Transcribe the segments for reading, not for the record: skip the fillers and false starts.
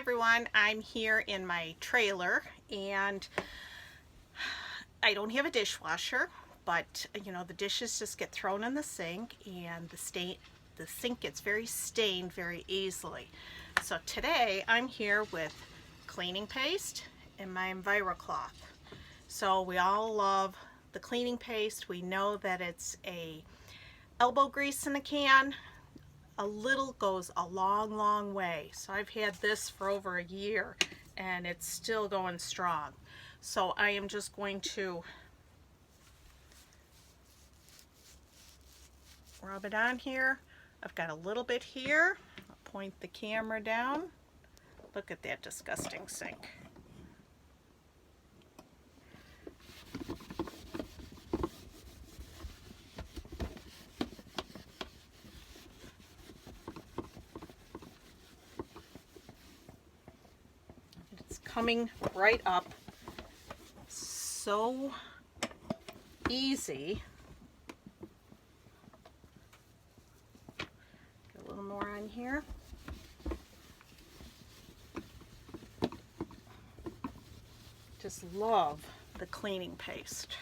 everyone, I'm here in my trailer and I don't have a dishwasher, but the dishes just get thrown in the sink and the sink gets very stained very easily. So today I'm here with cleaning paste and my EnviroCloth. So we all love the cleaning paste. We know that it's a elbow grease in a can. A little goes a long way. So I've had this for over a year and it's still going strong. So I am just going to rub it on here. I've got a little bit here. I'll point the camera down. Look at that disgusting sink. Coming right up, so easy. Get a little more on here. Just love the cleaning paste.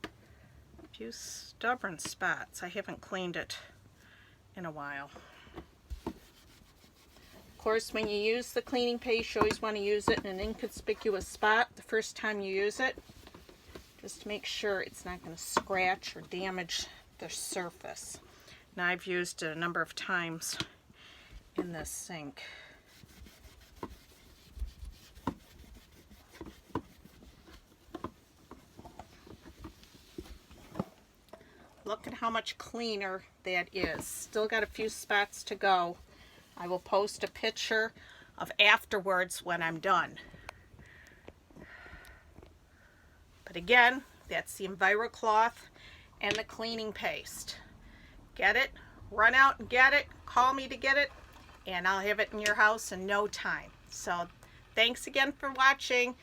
A few stubborn spots. I haven't cleaned it in a while. Of course, when you use the cleaning paste, you always want to use it in an inconspicuous spot the first time you use it, just to make sure it's not going to scratch or damage the surface. Now I've used it a number of times in this sink. Look at how much cleaner that is. Still got a few spots to go. I will post a picture of afterwards when I'm done. But again, that's the EnviroCloth and the cleaning paste. Get it, run out and get it, call me to get it, and I'll have it in your house in no time. So thanks again for watching.